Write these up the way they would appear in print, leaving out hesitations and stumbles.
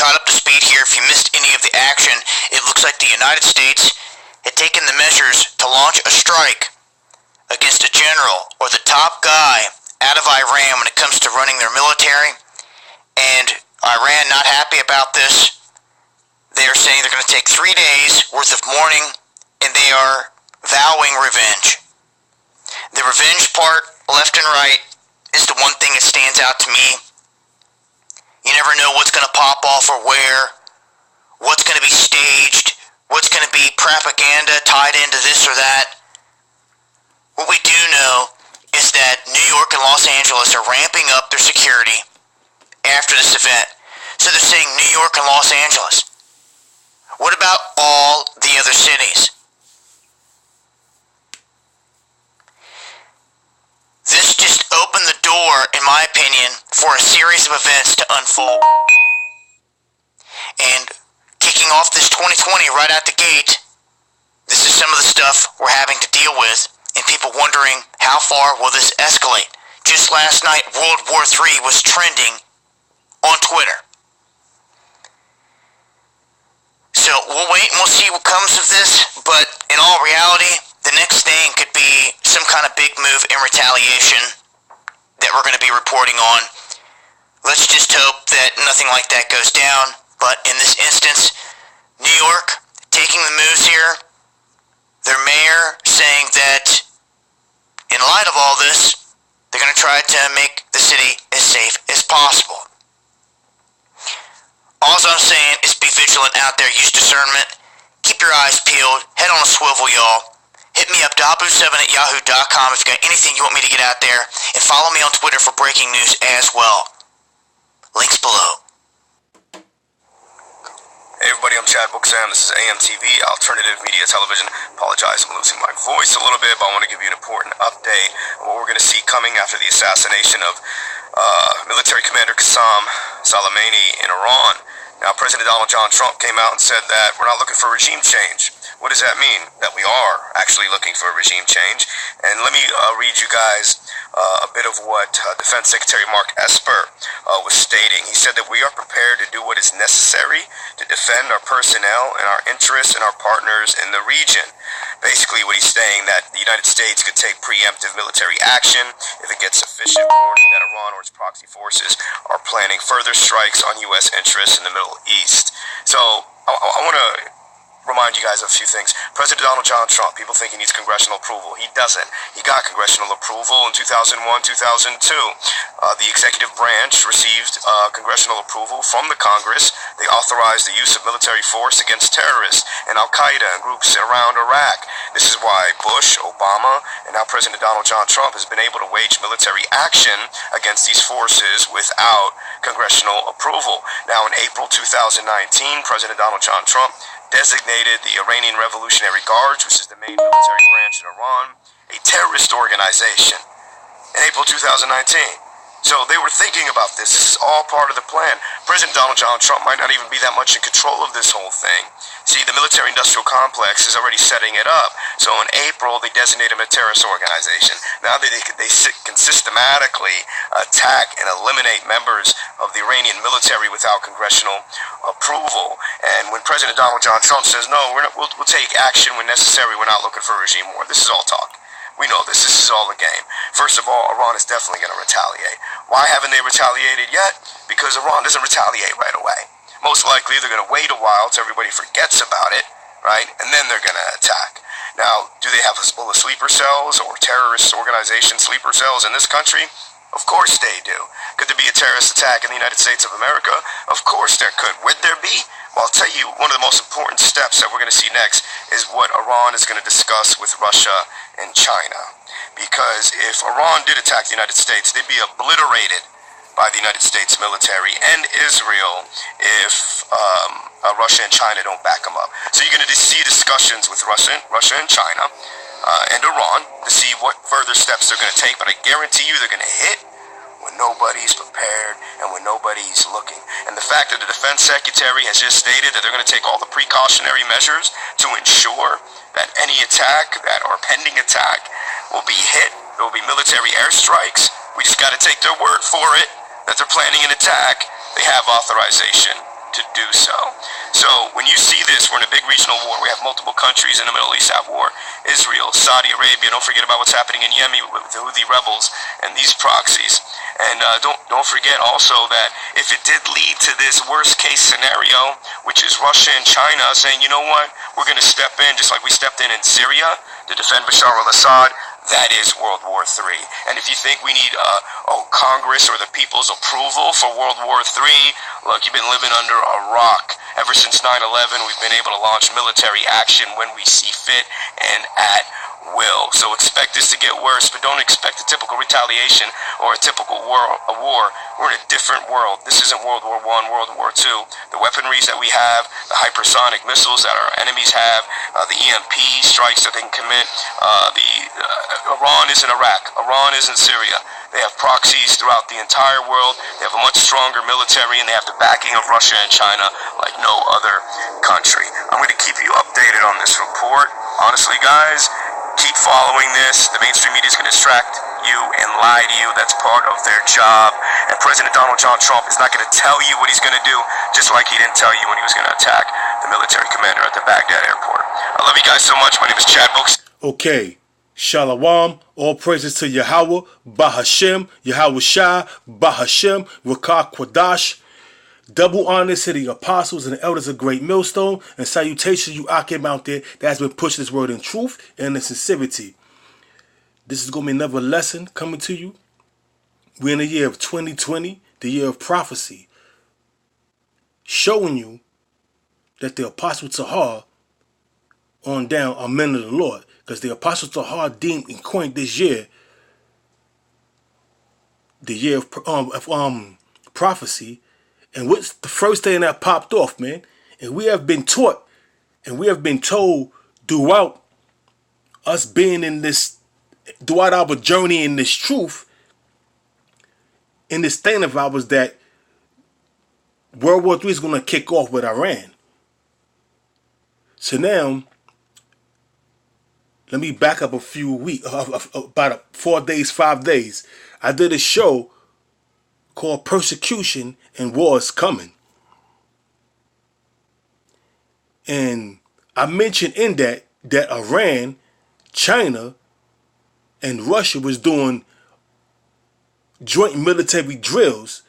caught up to speed here. If you missed any of the action, it looks like the United States had taken the measures to launch a strike against a general or the top guy out of Iran when it comes to running their military. And Iran not happy about this. They're saying they're going to take 3 days worth of mourning, and they are vowing revenge. The revenge part, left and right, is the one thing that stands out to me. You never know what's going to pop off or where, what's going to be staged, what's going to be propaganda tied into this or that. What we do know is that New York and Los Angeles are ramping up their security after this event. So they're saying New York and Los Angeles. What about all the other cities? This just opened the door, in my opinion, for a series of events to unfold. And kicking off this 2020 right out the gate, this is some of the stuff we're having to deal with, and people wondering how far will this escalate. Just last night, World War III was trending on Twitter. So we'll wait and we'll see what comes of this, but in all reality, the next thing could be some kind of big move in retaliation that we're going to be reporting on. Let's just hope that nothing like that goes down. But in this instance, New York taking the moves here. Their mayor saying that in light of all this, they're going to try to make the city as safe as possible. All I'm saying is be vigilant out there, use discernment, keep your eyes peeled, head on a swivel, y'all. Hit me up, dabu7@yahoo.com if you got anything you want me to get out there, and follow me on Twitter for breaking news as well. Links below. Hey everybody, I'm Chad Booksam. This is AMTV, Alternative Media Television. Apologize, I'm losing my voice a little bit, but I want to give you an important update on what we're going to see coming after the assassination of military commander Qassem Soleimani in Iran. Now, President Donald John Trump came out and said that we're not looking for regime change. What does that mean? That we are actually looking for a regime change. And let me read you guys a bit of what Defense Secretary Mark Esper was stating. He said that we are prepared to do what is necessary to defend our personnel and our interests and our partners in the region. Basically, what he's saying that the United States could take preemptive military action if it gets sufficient warning that Iran or its proxy forces are planning further strikes on U.S. interests in the Middle East. So I want to remind you guys of a few things. President Donald John Trump, people think he needs congressional approval. He doesn't. He got congressional approval in 2001, 2002. The executive branch received congressional approval from the Congress. They authorized the use of military force against terrorists and Al-Qaeda and groups around Iraq. This is why Bush, Obama, and now President Donald John Trump has been able to wage military action against these forces without congressional approval. Now, in April 2019, President Donald John Trump designated the Iranian Revolutionary Guards, which is the main military branch in Iran, a terrorist organization in April 2019. So they were thinking about this. This is all part of the plan. President Donald John Trump might not even be that much in control of this whole thing. See, the military-industrial complex is already setting it up. So in April, they designated him a terrorist organization. Now they can systematically attack and eliminate members of the Iranian military without congressional approval. And when President Donald John Trump says, no, we'll take action when necessary, we're not looking for a regime war. This is all talk. We know this. This is all a game. First of all, Iran is definitely going to retaliate. Why haven't they retaliated yet? Because Iran doesn't retaliate right away. Most likely, they're going to wait a while till everybody forgets about it, right? And then they're going to attack. Now, do they have Hezbollah sleeper cells or terrorist organization sleeper cells in this country? Of course they do. Could there be a terrorist attack in the United States of America? Of course there could. Would there be? Well, I'll tell you, one of the most important steps that we're going to see next is what Iran is going to discuss with Russia and China. Because if Iran did attack the United States, they'd be obliterated by the United States military and Israel if Russia and China don't back them up. So you're going to see discussions with Russia and China and Iran to see what further steps they're going to take. But I guarantee you they're going to hit when nobody's prepared and when nobody's looking. And the fact that the defense secretary has just stated that they're going to take all the precautionary measures to ensure that any attack, that or pending attack, will be hit. There will be military airstrikes. We just got to take their word for it that they're planning an attack. They have authorization to do so. So when you see this, we're in a big regional war. We have multiple countries in the Middle East at war. Israel, Saudi Arabia. Don't forget about what's happening in Yemen with the Houthi rebels and these proxies. And don't forget also that if it did lead to this worst case scenario, which is Russia and China saying, you know what, we're going to step in just like we stepped in Syria to defend Bashar al-Assad, that is World War III. And if you think we need Congress or the people's approval for World War III, look, you've been living under a rock. Ever since 9/11, we've been able to launch military action when we see fit and at will. So expect this to get worse, but don't expect a typical retaliation or a typical war. We're in a different world. This isn't World War I, World War II. The weaponries that we have, the hypersonic missiles that our enemies have, the EMP strikes that they can commit. Iran is in Iraq. Iran is in Syria. They have proxies throughout the entire world. They have a much stronger military, and they have the backing of Russia and China like no other country. I'm going to keep you updated on this report. Honestly, guys, keep following this. The mainstream media is going to distract you and lie to you. That's part of their job. And President Donald John Trump is not going to tell you what he's going to do, just like he didn't tell you when he was going to attack the military commander at the Baghdad airport. I love you guys so much. My name is Chad Books. Okay. Shalom, all praises to Yahweh, Bahashem, Yahweh Shai, Bahashem, Rakah Kwadash. Double honors to the apostles and the elders of Great Millstone, and salutations you Akim out there that has been pushing this word in truth and in sincerity. This is going to be another lesson coming to you. We're in the year of 2020, the year of prophecy, showing you that the Apostle Tahar on down are men of the Lord. Because the Apostle Tahar deemed and coined this year the year of prophecy. And what's the first thing that popped off, man? And we have been taught and we have been told throughout us being in this, throughout our journey in this truth, in this thing of ours, that World War III is going to kick off with Iran. So now, let me back up a few weeks, about 4 days, 5 days. I did a show called Persecution and War is Coming. And I mentioned in that Iran, China, and Russia was doing joint military drills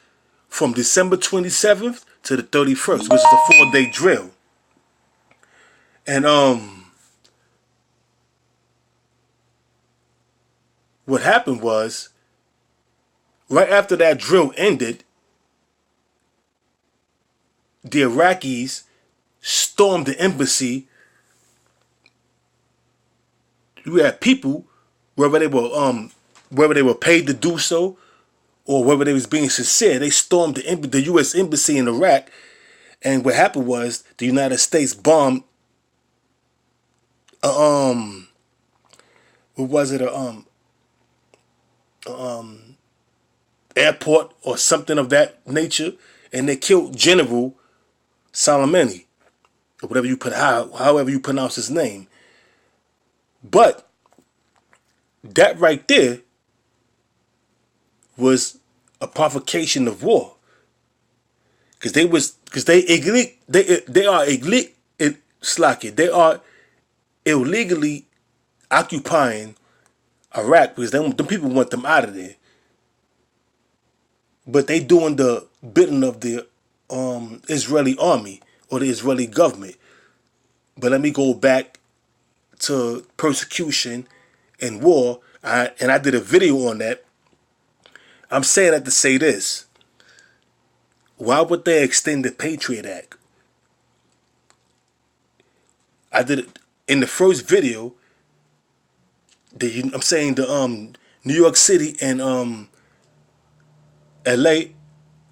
from December 27th to the 31st, which is a 4-day drill. And what happened was, right after that drill ended, the Iraqis stormed the embassy. You had people, whether they were paid to do so, or whether they was being sincere, they stormed the U.S. embassy in Iraq. And what happened was, the United States bombed airport or something of that nature, and they killed General Soleimani, or whatever you put, however you pronounce his name. But that right there was a provocation of war, because they are illegally occupying Iraq, because them people want them out of there. But they doing the bidding of the Israeli army or the Israeli government. But let me go back to persecution and war. And I did a video on that. I'm saying that to say this. Why would they extend the Patriot Act? I did it in the first video. I'm saying the New York City and LA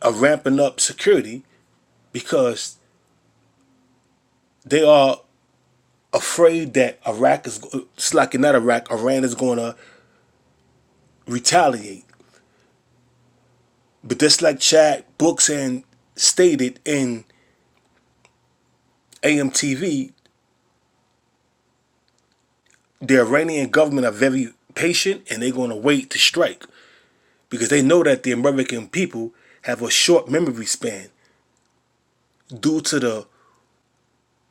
are ramping up security because they are afraid that Iran is going to retaliate. But just like Chad Books and stated in AMTV, the Iranian government are very patient and they're going to wait to strike, because they know that the American people have a short memory span. due to the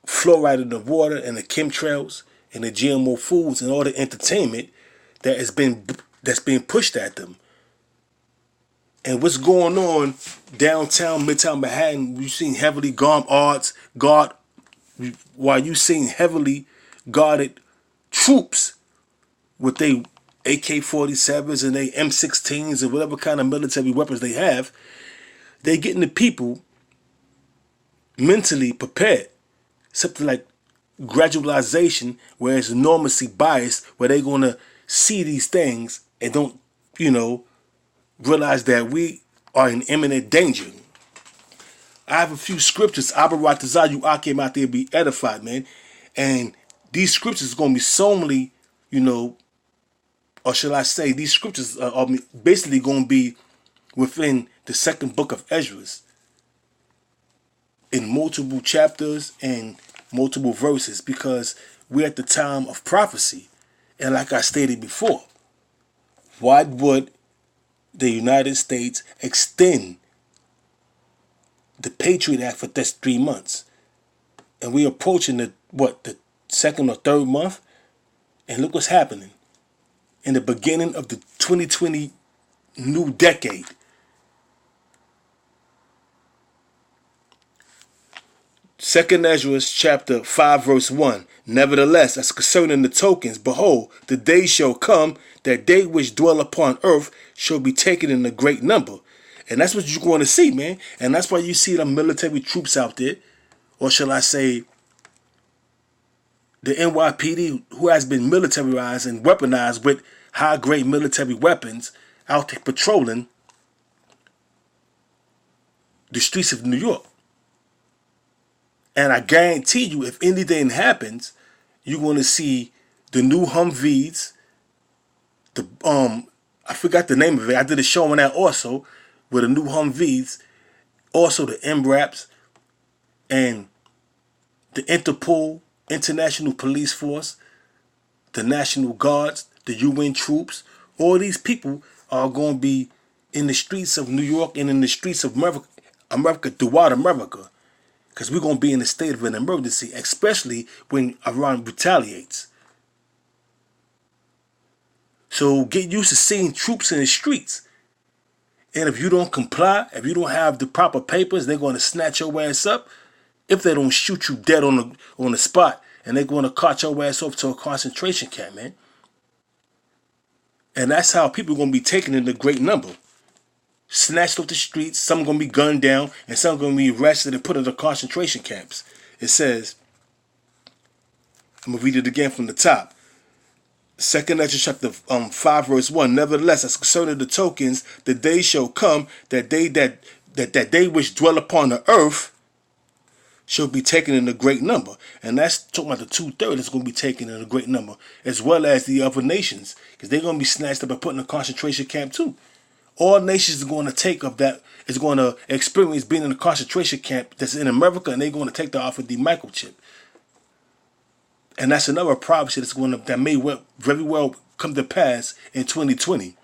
fluoride in the water and the chemtrails and the GMO foods and all the entertainment that's being pushed at them. And what's going on downtown, Midtown Manhattan? You've seen heavily while you seen heavily guarded troops with their AK-47s and their M16s and whatever kind of military weapons they have. They getting the people mentally prepared. Something like gradualization, where it's enormously biased, where they're going to see these things and don't, realize that we are in imminent danger. I have a few scriptures. Abaratazah, you came out there to be edified, man. And these scriptures are going to be solely, or shall I say, these scriptures are basically going to be within the second book of Ezra, in multiple chapters and multiple verses, because we're at the time of prophecy. And like I stated before, why would the United States extend the Patriot Act for just 3 months? And we're approaching the second or third month? And look what's happening. In the beginning of the 2020 new decade, Second Ezra chapter 5 verse 1. Nevertheless, as concerning the tokens, behold, the day shall come that they which dwell upon earth shall be taken in a great number. And that's what you're going to see, man. And that's why you see the military troops out there, or shall I say, the NYPD, who has been militarized and weaponized with high-grade military weapons, out there patrolling the streets of New York. And I guarantee you, if anything happens, you're going to see the new Humvees. I forgot the name of it. I did a show on that also, with the new Humvees, also the MRAPs, and the Interpol, International Police Force, the National Guards, the UN troops. All these people are going to be in the streets of New York and in the streets of America throughout America. Because we're going to be in a state of an emergency, especially when Iran retaliates. So get used to seeing troops in the streets. And if you don't comply, if you don't have the proper papers, they're going to snatch your ass up. If they don't shoot you dead on the spot, and they're going to cart your ass off to a concentration camp, man. And that's how people are going to be taken in a great number. Snatched off the streets, some are going to be gunned down, and some are going to be arrested and put into concentration camps. It says, I'm going to read it again from the top. Second Ezra chapter 5 verse 1. Nevertheless, as concerning the tokens, the day shall come that they which dwell upon the earth shall be taken in a great number. And that's talking about the 2/3 that's going to be taken in a great number, as well as the other nations, because they're going to be snatched up and put in a concentration camp too. All nations are going to take of that, is going to experience being in a concentration camp that's in America, and they're going to take that off of the microchip. And that's another prophecy that may very well come to pass in 2020.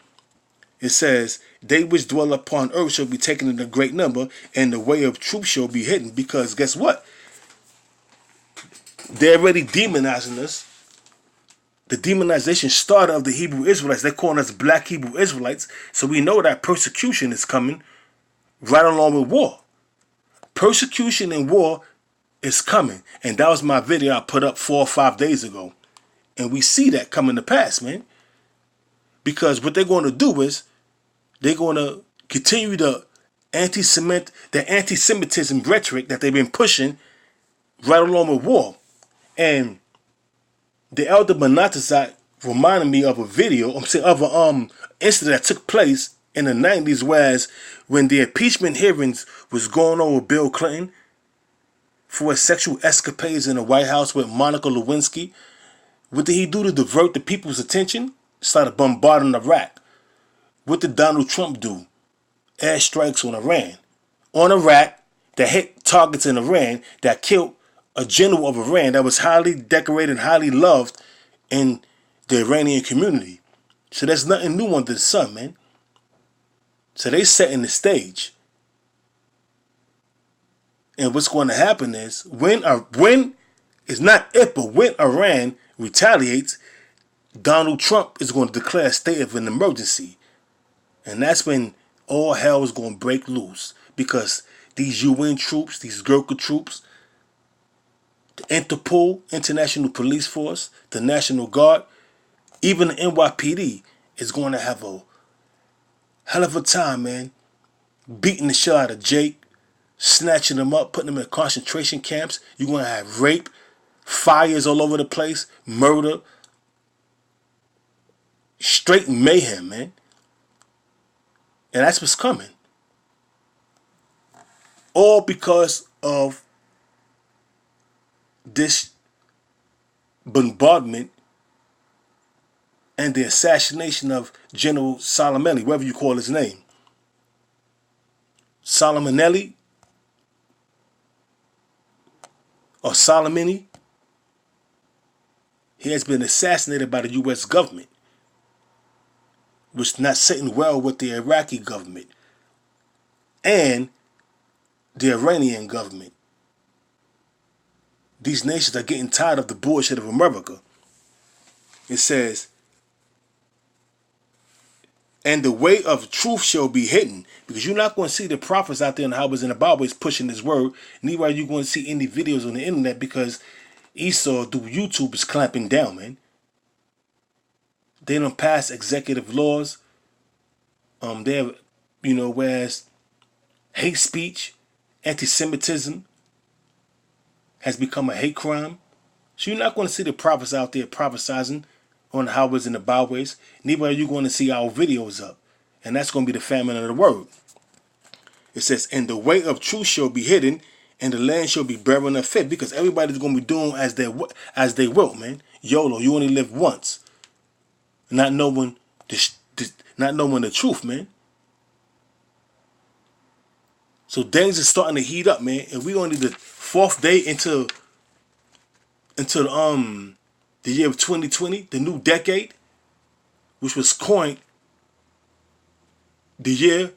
It says, they which dwell upon earth shall be taken in a great number, and the way of truth shall be hidden. Because guess what? They're already demonizing us. The demonization started of the Hebrew Israelites. They're calling us black Hebrew Israelites. So we know that persecution is coming right along with war. Persecution and war is coming. And that was my video I put up 4 or 5 days ago. And we see that coming to pass, man. Because what they're going to do is they're going to continue the anti-Semitism rhetoric that they've been pushing right along with war. And the elder Benatazat reminded me of a video, of an incident that took place in the 90s, whereas when the impeachment hearings was going on with Bill Clinton for his sexual escapades in the White House with Monica Lewinsky, what did he do to divert the people's attention? Started bombarding Iraq. What did Donald Trump do? Airstrikes on Iran. On Iraq, that hit targets in Iran, that killed a general of Iran that was highly decorated and highly loved in the Iranian community. So there's nothing new under the sun, man. So they setting the stage. And what's going to happen is when it's not if, but when Iran retaliates, Donald Trump is going to declare a state of an emergency. And that's when all hell is going to break loose. Because these UN troops, these Gurkha troops, the Interpol, International Police Force, the National Guard, even the NYPD is going to have a hell of a time, man, beating the shit out of Jake, snatching them up, putting them in concentration camps. You're going to have rape, fires all over the place, murder, straight mayhem, man. And that's what's coming. All because of this bombardment and the assassination of General Salomonelli, whatever you call his name. Salomonelli or Soleimani, he has been assassinated by the U.S. government, which is not sitting well with the Iraqi government and the Iranian government. These nations are getting tired of the bullshit of America. It says, and the way of truth shall be hidden. Because you're not going to see the prophets out there in the highways and the byways pushing this word. Neither are you going to see any videos on the internet because Esau through YouTube is clamping down, man. They don't pass executive laws. They have, whereas hate speech, anti-Semitism has become a hate crime. So you're not going to see the prophets out there prophesizing on the highways and the byways. Neither are you going to see our videos up. And that's going to be the famine of the word. It says, and the way of truth shall be hidden, and the land shall be barren of fit. Because everybody's going to be doing as they will, man. YOLO, you only live once. Not knowing the truth, man. So things are starting to heat up, man. And we're only the 4th day into the year of 2020, the new decade, which was coined the year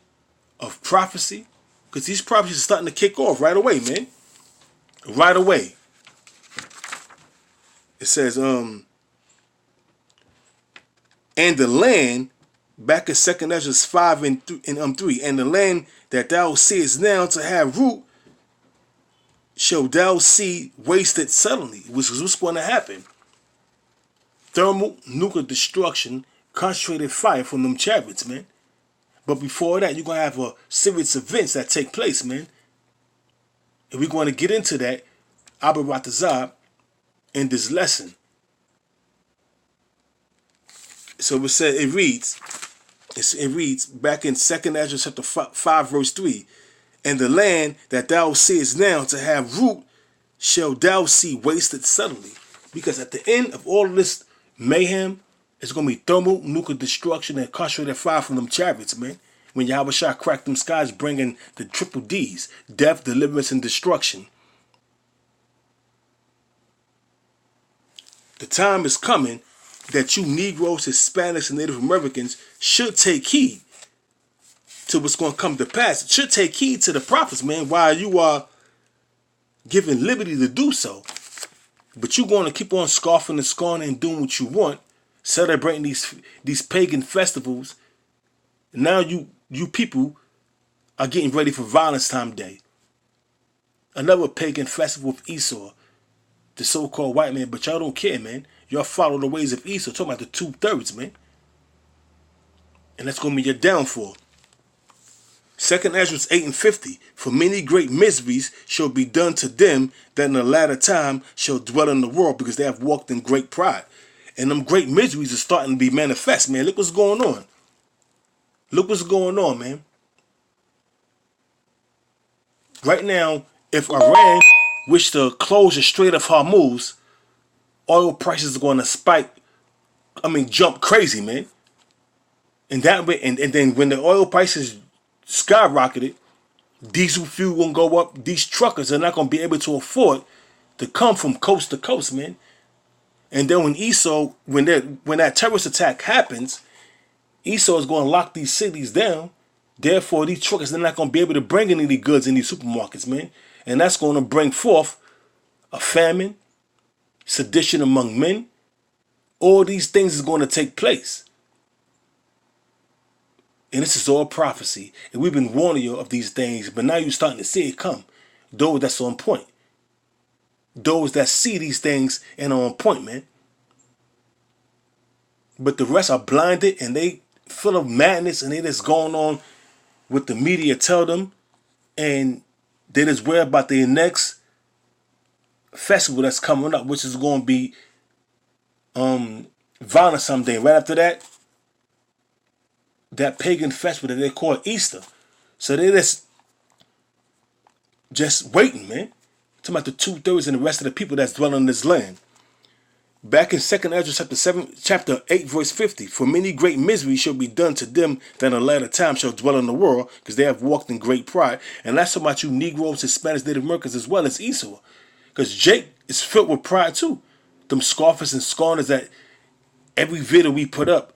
of prophecy. Because these prophecies are starting to kick off right away, man. Right away. It says, and the land, back in 2nd Ezra 5 and 3, and the land that thou seest now to have root, shall thou see wasted suddenly, which is what's going to happen. Thermal nuclear destruction, concentrated fire from them chariots, man. But before that, you're going to have a series of events that take place, man. And we're going to get into that, Abaratazar, in this lesson. So it reads back in 2nd Ezra chapter 5 verse 3, and the land that thou seest now to have root shall thou see wasted suddenly. Because at the end of all of this mayhem, it's going to be thermal nuclear destruction and concentrated fire from them chariots, man. When Yahweh Shah cracked them skies, bringing the triple D's, death, deliverance, and destruction. The time is coming that you Negroes, Hispanics, and Native Americans should take heed to what's going to come to pass. Should take heed to the prophets, man, while you are given liberty to do so. But you're going to keep on scoffing and scorning and doing what you want, celebrating these pagan festivals. Now you people are getting ready for Violence Time Day. Another pagan festival of Esau, the so-called white man, but y'all don't care, man. Y'all follow the ways of Esau, talking about the 2/3, man. And that's going to be your downfall. 2nd Ezra 8 and 50. For many great miseries shall be done to them that in the latter time shall dwell in the world, because they have walked in great pride. And them great miseries are starting to be manifest, man. Look what's going on. Look what's going on, man. Right now, if Iran wish to close the Strait of Hormuz, oil prices are going to spike. Jump crazy, man. And that way, and then when the oil prices skyrocketed, diesel fuel won't go up. These truckers are not going to be able to afford to come from coast to coast, man. And then when that terrorist attack happens, Esau is going to lock these cities down. Therefore, these truckers are not going to be able to bring any goods in these supermarkets, man. And that's going to bring forth a famine, sedition among men. All these things is going to take place. And this is all prophecy. And we've been warning you of these things, but now you're starting to see it come. Those that's on point. Those that see these things and are on point, man. But the rest are blinded and they full of madness and they just going on what the media tell them. And they just worry about their next festival that's coming up, which is going to be Violence someday. Right after that, that pagan festival that they call Easter. So they just waiting, man. Talking about the 2/3 and the rest of the people that's dwelling in this land. Back in 2nd Ezra chapter 8, verse 50, for many great misery shall be done to them that in the latter time shall dwell in the world, because they have walked in great pride. And that's about you Negroes, Hispanics, Native Americans, as well as Esau. Because Jake is filled with pride too. Them scoffers and scorners that every video we put up,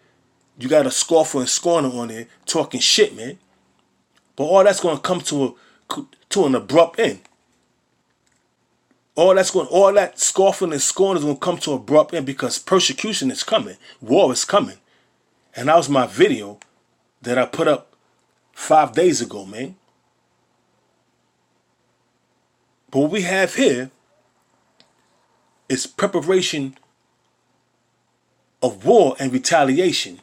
you got a scoffer and scorner on there talking shit, man. But all that's going to come to an abrupt end. All that scoffing and scorn is going to come to an abrupt end because persecution is coming. War is coming. And that was my video that I put up 5 days ago, man. But what we have here is preparation of war and retaliation.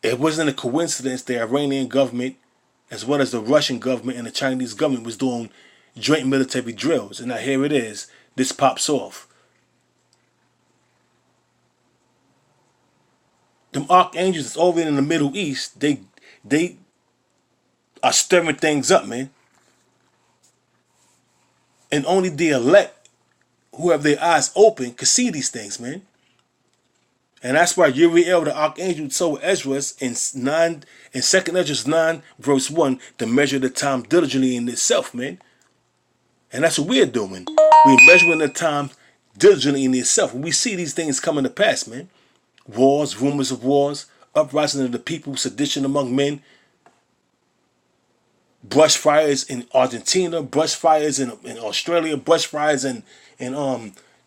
It wasn't a coincidence the Iranian government, as well as the Russian government and the Chinese government, was doing joint military drills. And now here it is. This pops off. Them archangels that's over in the Middle East, they are stirring things up, man. And only the elect who have their eyes open can see these things, man. And that's why Uriel, the archangel, told Ezra in 2nd Ezra 9, verse 1, to measure the time diligently in itself, man. And that's what we're doing. We're measuring the time diligently in itself. We see these things coming to pass, man. Wars, rumors of wars, uprising of the people, sedition among men, brush fires in Argentina, brush fires in Australia, brush fires in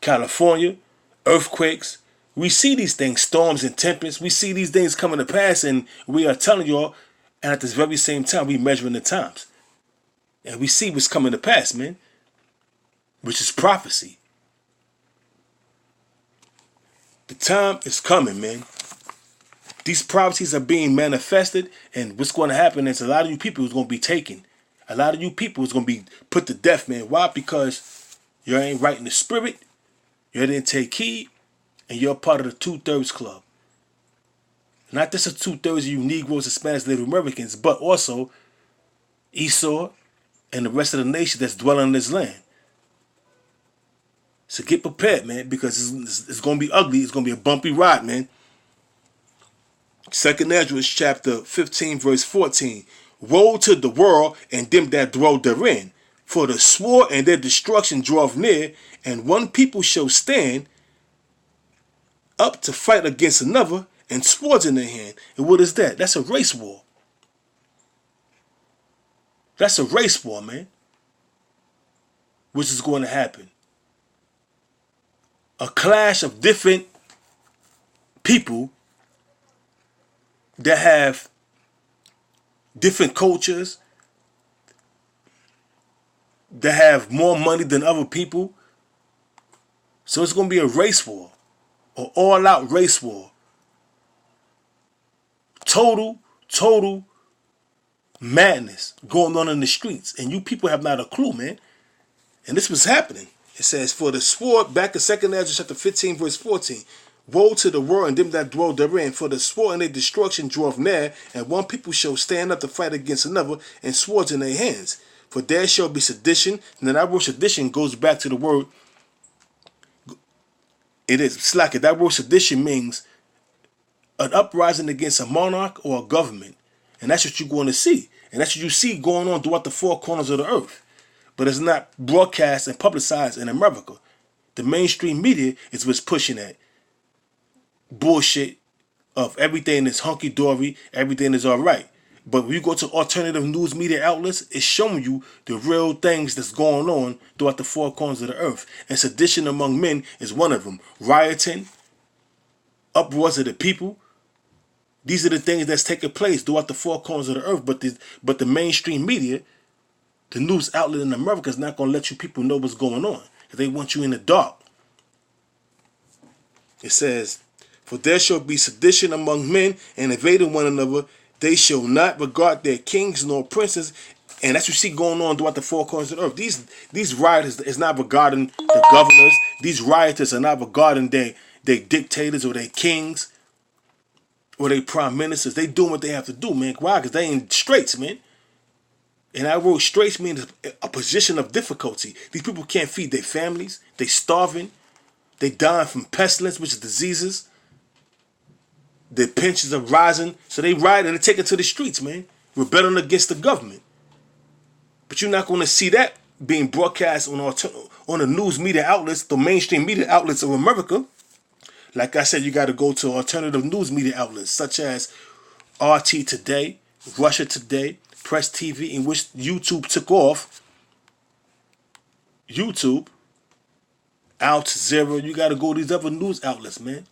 California, earthquakes. We see these things, storms and tempests. We see these things coming to pass, and we are telling y'all, and at this very same time, we measuring the times. And we see what's coming to pass, man, which is prophecy. The time is coming, man. These prophecies are being manifested, and what's going to happen is a lot of you people is going to be taken. A lot of you people is going to be put to death, man. Why? Because you ain't right in the spirit, you didn't take heed, and you're part of the 2/3 club. Not just the 2/3 of you Negroes, Hispanics, Native Americans, but also Esau and the rest of the nation that's dwelling in this land. So get prepared, man, because it's going to be ugly. It's going to be a bumpy ride, man. 2nd Ezra chapter 15, verse 14. Woe to the world and them that dwell therein, for the sword and their destruction draweth near, and one people shall stand up to fight against another, and swords in their hand. And what is that? That's a race war. That's a race war, man. Which is going to happen. A clash of different people that have different cultures, that have more money than other people. So it's going to be a race war. An all-out race war. Total madness going on in the streets. And you people have not a clue, man. And this was happening. It says, for the sword, back in 2nd Ezra chapter 15, verse 14. Woe to the world and them that dwell therein, for the sword and their destruction draweth near, and one people shall stand up to fight against another, and swords in their hands. For there shall be sedition. And then that word sedition goes back to the word, it is slacker. That word sedition means an uprising against a monarch or a government. And that's what you're going to see. And that's what you see going on throughout the four corners of the earth. But it's not broadcast and publicized in America. The mainstream media is what's pushing that bullshit of everything is hunky-dory, everything is all right. But when you go to alternative news media outlets, it's showing you the real things that's going on throughout the four corners of the earth. And sedition among men is one of them. Rioting, uproars of the people. These are the things that's taking place throughout the four corners of the earth. But the mainstream media, the news outlet in America, is not going to let you people know what's going on. Because they want you in the dark. It says, for there shall be sedition among men and invading one another. They shall not regard their kings nor princes. And that's what you see going on throughout the four corners of the earth. These rioters is not regarding the governors. These rioters are not regarding their dictators or their kings or their prime ministers. They doing what they have to do, man. Why? Because they in straits, man. And I wrote straits means a position of difficulty. These people can't feed their families. They starving. They dying from pestilence, which is diseases. Their pensions are rising. So they riot and they take it to the streets, man. Rebelling against the government. But you're not going to see that being broadcast on the news media outlets, the mainstream media outlets of America. Like I said, you got to go to alternative news media outlets such as RT Today, Russia Today, Press TV, in which YouTube took off. YouTube, Al Jazeera, you got to go to these other news outlets, man,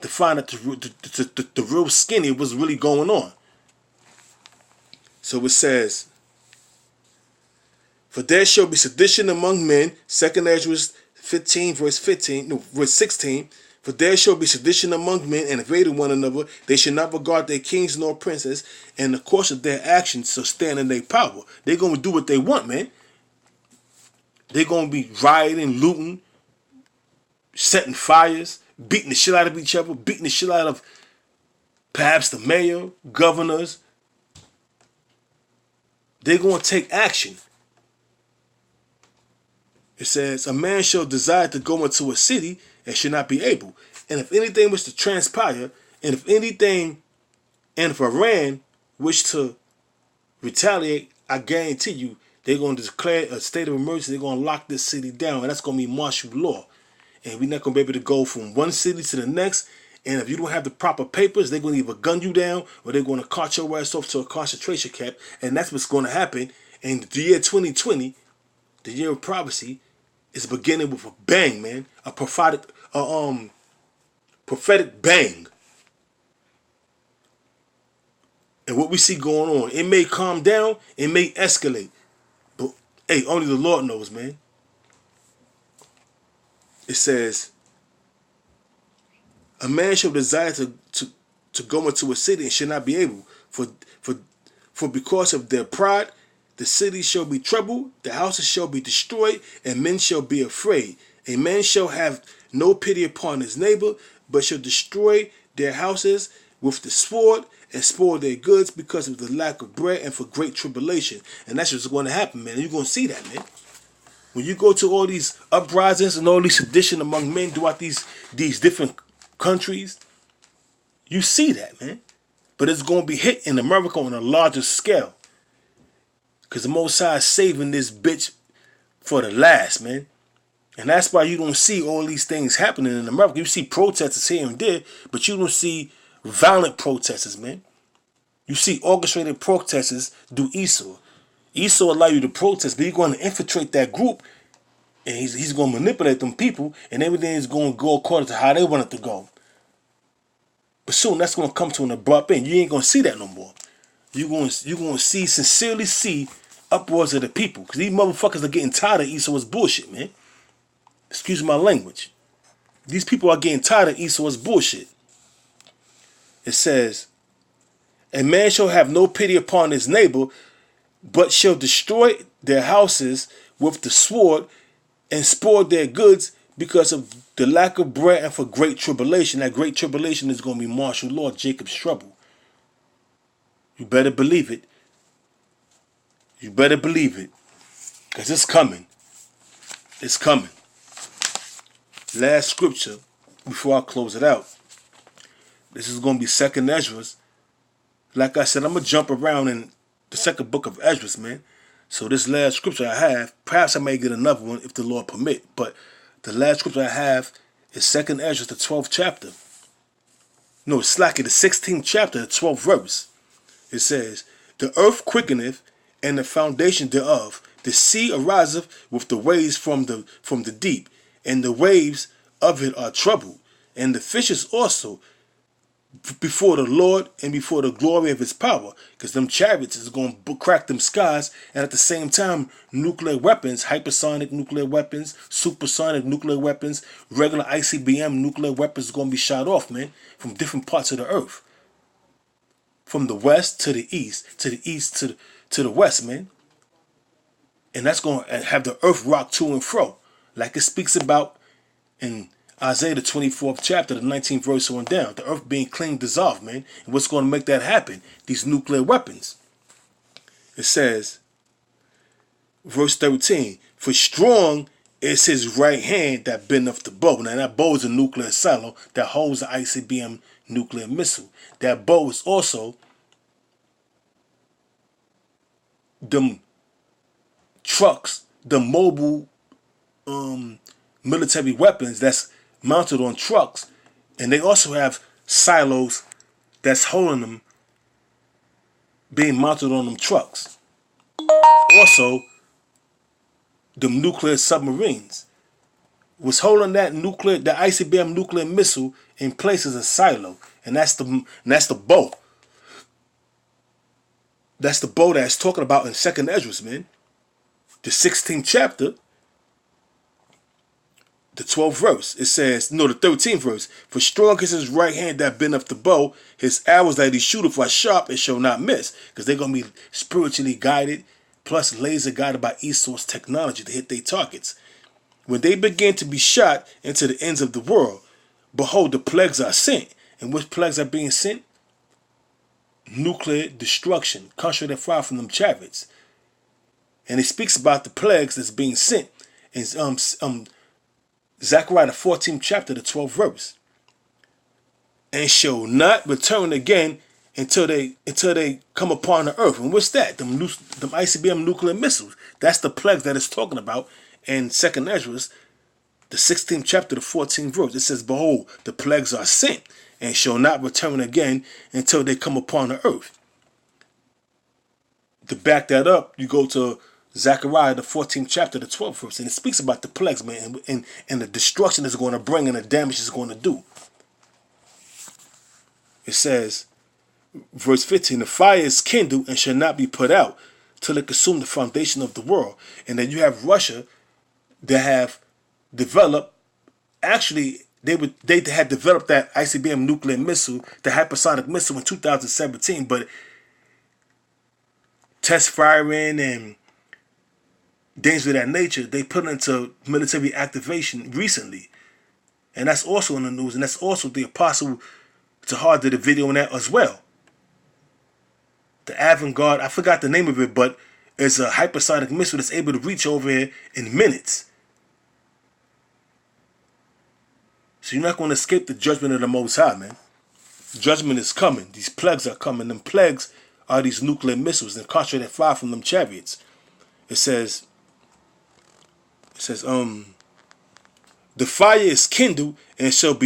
to find out the real skinny of what's really going on. So it says, for there shall be sedition among men, 2 Ezra 15, verse 16. For there shall be sedition among men and invading one another. They shall not regard their kings nor princes, and the course of their actions shall stand in their power. They're going to do what they want, man. They're going to be rioting, looting, setting fires, beating the shit out of each other, beating the shit out of perhaps the mayor, governors. They're going to take action. It says, a man shall desire to go into a city and should not be able. And if anything was to transpire, and if Iran wished to retaliate, I guarantee you, they're going to declare a state of emergency. They're going to lock this city down, and that's going to be martial law. And we're not going to be able to go from one city to the next. And if you don't have the proper papers, they're going to either gun you down or they're going to cart your ass off to a concentration camp. And that's what's going to happen. And the year 2020, the year of prophecy, is beginning with a bang, man. A prophetic bang. And what we see going on, it may calm down, it may escalate. But, hey, only the Lord knows, man. It says, a man shall desire to go into a city and shall not be able. For because of their pride, the city shall be troubled, the houses shall be destroyed, and men shall be afraid. A man shall have no pity upon his neighbor, but shall destroy their houses with the sword and spoil their goods because of the lack of bread and for great tribulation. And that's what's going to happen, man. You're going to see that, man. When you go to all these uprisings and all these sedition among men throughout these different countries, you see that, man. But it's going to be hit in America on a larger scale. Because the Most High is saving this bitch for the last, man. And that's why you don't see all these things happening in America. You see protesters here and there, but you don't see violent protesters, man. You see orchestrated protesters do Esau. Esau allow you to protest, but you're going to infiltrate that group, and he's going to manipulate them people, and everything is going to go according to how they want it to go. But soon that's going to come to an abrupt end. You ain't going to see that no more. You're going to sincerely see uproars of the people, because these motherfuckers are getting tired of Esau's bullshit, man. Excuse my language. These people are getting tired of Esau's bullshit. It says, a man shall have no pity upon his neighbor, but shall destroy their houses with the sword and spoil their goods because of the lack of bread and for great tribulation. That great tribulation is going to be martial law, Jacob's trouble. You better believe it. You better believe it. Because it's coming. It's coming. Last scripture before I close it out. This is going to be 2 Ezra. Like I said, I'm going to jump around in the second book of Ezra, man. So this last scripture I have, perhaps I may get another one if the Lord permit. But the last scripture I have is 2 Ezra, the 12th chapter. No, it's like the 16th chapter, the 12th verse. It says, The earth quickeneth, and the foundation thereof. The sea ariseth with the waves from the deep, and the waves of it are troubled. And the fishes also before the Lord and before the glory of his power. Because them chariots is going to crack them skies, and at the same time, nuclear weapons, hypersonic nuclear weapons, supersonic nuclear weapons, regular ICBM nuclear weapons is going to be shot off, man, from different parts of the earth. From the west to the east, to the east to the west, man. And that's going to have the earth rock to and fro, like it speaks about in Isaiah the 24th chapter, the 19th verse on down. The earth being clean, dissolved, man. And what's going to make that happen? These nuclear weapons. It says, verse 13, for strong is his right hand that bendeth the bow. Now that bow is a nuclear silo that holds the ICBM nuclear missile. That bow is also them trucks, the mobile military weapons that's mounted on trucks, and they also have silos that's holding them, being mounted on them trucks. Also, the nuclear submarines was holding the ICBM nuclear missile in place as a silo, and that's the bow. That's the bow that's talking about in Second Esdras, man. The 16th chapter, the 12th verse, it says, no, the 13th verse, for strong is his right hand that bendeth the bow, his arrows that he shooteth are sharp and shall not miss, because they're going to be spiritually guided, plus laser guided by e-source technology to hit their targets. When they begin to be shot into the ends of the world, behold, the plagues are sent. And which plagues are being sent? Nuclear destruction, contrary that fire from them chariots. And it speaks about the plagues that's being sent in Zechariah the 14th chapter, the 12th verse. And shall not return again until they come upon the earth. And what's that? Them ICBM nuclear missiles. That's the plagues that it's talking about in Second Esdras, the 16th chapter, the 14th verse. It says, behold, the plagues are sent and shall not return again until they come upon the earth. To back that up, you go to Zechariah, the 14th chapter, the 12th verse, and it speaks about the plagues, man, and the destruction it's going to bring and the damage it's going to do. It says, verse 15, the fire is kindled and shall not be put out till it consume the foundation of the world. And then you have Russia that have developed, actually, they had developed that ICBM nuclear missile, the hypersonic missile in 2017, but test firing and things of that nature, they put into military activation recently. And that's also in the news, and that's also the Apostle Tahar did a video on that as well. The Avant-Garde, I forgot the name of it, but it's a hypersonic missile that's able to reach over here in minutes. So you're not going to escape the judgment of the Most High, man. Judgment is coming. These plagues are coming. Them plagues are these nuclear missiles and contrary that fly from them chariots. It says, the fire is kindled and shall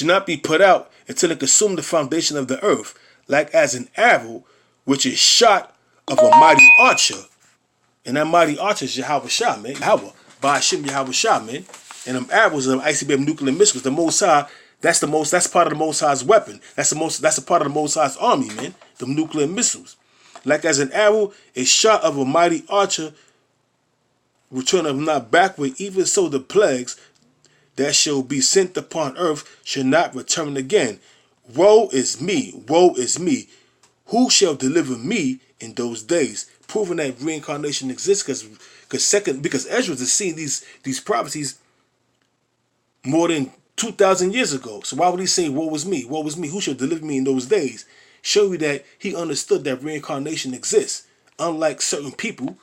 not be put out until it consume the foundation of the earth, like as an arrow which is shot of a mighty archer. And that mighty archer is Yahweh Shah, man. Yahweh, by Hashem Yahweh Shah, man. And them arrows of ICBM nuclear missiles, the Most High, that's part of the Most High's weapon. That's a part of the Most High's army, man. The nuclear missiles. Like as an arrow is shot of a mighty archer, returneth not backward, even so the plagues that shall be sent upon earth shall not return again. Woe is me, woe is me. Who shall deliver me in those days? Proving that reincarnation exists, because Ezra has seen these prophecies more than 2,000 years ago. So why would he say, woe is me, woe is me? Who shall deliver me in those days? Show you that he understood that reincarnation exists. Unlike certain people,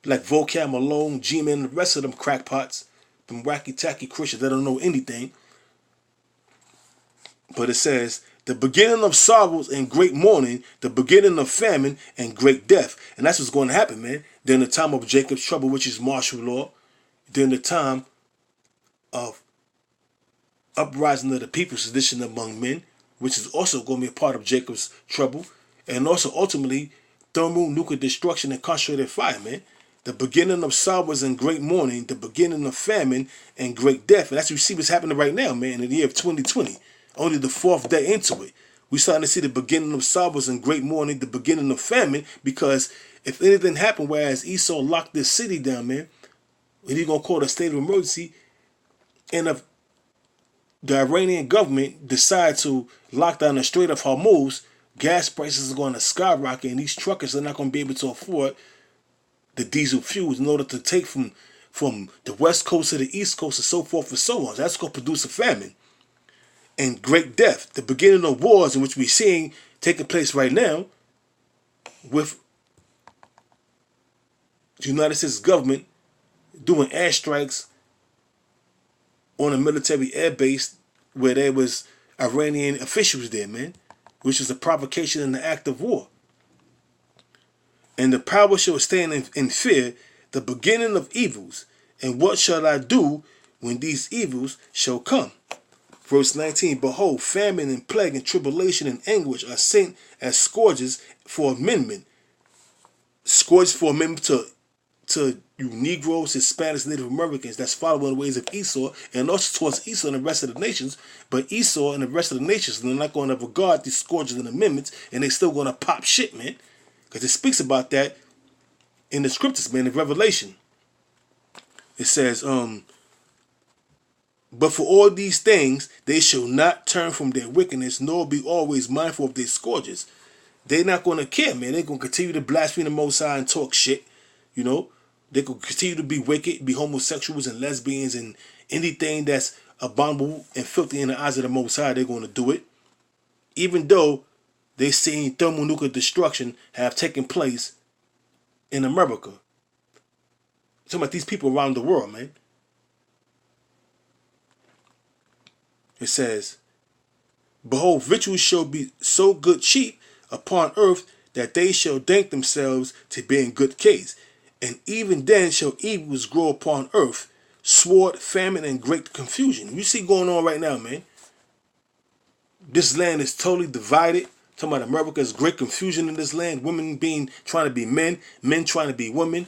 like Vocab Malone, G-Man, and the rest of them crackpots, them wacky-tacky Christians that don't know anything. But it says, the beginning of sorrows and great mourning, the beginning of famine and great death. And that's what's going to happen, man. During the time of Jacob's trouble, which is martial law. During the time of uprising of the people, sedition among men, which is also going to be a part of Jacob's trouble. and also ultimately thermonuclear destruction and concentrated fire, man. The beginning of sorrows and great mourning, the beginning of famine and great death. And that's what you see what's happening right now, man, in the year of 2020. Only the fourth day into it. We're starting to see the beginning of sorrows and great mourning, the beginning of famine, because if anything happened, whereas Esau locked this city down, man, and he's going to call it a state of emergency, and if the Iranian government decide to lock down the Strait of Hormuz, gas prices are going to skyrocket, and these truckers are not going to be able to afford the diesel fuels in order to take from the west coast to the east coast and so forth and so on. So that's going to produce a famine and great death. The beginning of wars in which we're seeing taking place right now with the United States government doing airstrikes on a military air base where there was Iranian officials there, man, which is a provocation and an act of war. And the power shall stand in fear, the beginning of evils. And what shall I do when these evils shall come? Verse 19, behold, famine and plague and tribulation and anguish are sent as scourges for amendment. Scourges for amendment to you Negroes, Hispanics, Native Americans that's following the ways of Esau, and also towards Esau and the rest of the nations. But Esau and the rest of the nations, they're not going to regard these scourges and amendments, and they're still going to pop shit, man. Because it speaks about that in the scriptures, man, in Revelation. It says, but for all these things, they shall not turn from their wickedness, nor be always mindful of their scourges. They're not going to care, man. They're going to continue to blaspheme the Most High and talk shit, you know. They could continue to be wicked, be homosexuals and lesbians and anything that's abominable and filthy in the eyes of the Most High. They're going to do it. Even though they've seen thermonuclear destruction have taken place in America. I'm talking about these people around the world, man. It says, behold, victuals shall be so good cheap upon earth that they shall think themselves to be in good case. And even then shall evils grow upon earth, sword, famine, and great confusion. You see going on right now, man. This land is totally divided. Talking about America's great confusion in this land. Women trying to be men, men trying to be women.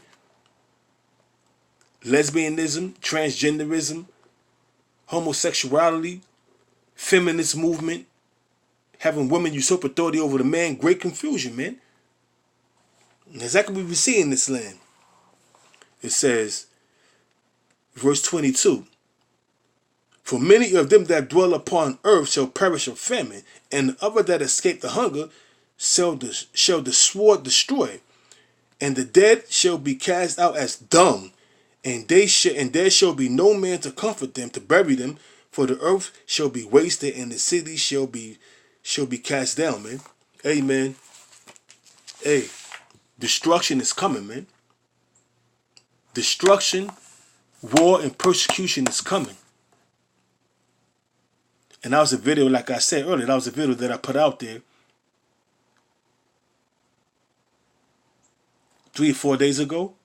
Lesbianism, transgenderism, homosexuality, feminist movement, having women usurp authority over the man. Great confusion, man. And exactly what we see in this land. It says, verse 22, for many of them that dwell upon earth shall perish of famine, and the other that escape the hunger shall the sword destroy, and the dead shall be cast out as dung, and there shall be no man to comfort them, to bury them, for the earth shall be wasted, and the cities shall be cast down, man. Hey, man. Hey, destruction is coming, man. Destruction, war, and persecution is coming. And that was a video, like I said earlier, that was a video that I put out there 3 or 4 days ago.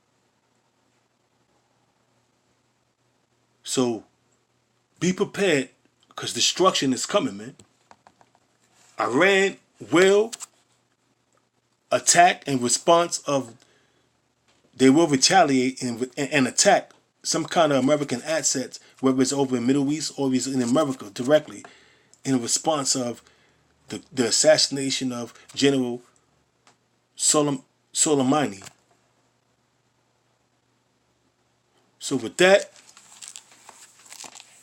So be prepared, because destruction is coming, man. Iran will attack in response of, they will retaliate and attack some kind of American assets, whether it's over in the Middle East or it's in America directly, in response of the assassination of General Soleimani. So with that,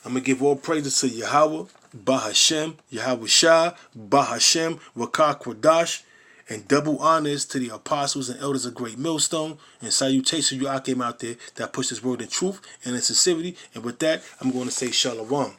I'm going to give all praises to Yahweh, Bahashem, Yahweh Shah, Bahashem, Rakah Kwadash, and double honors to the apostles and elders of Great Millstone, and salutations to you all came out there that push this word in truth and in sincerity. And with that, I'm going to say Shalom.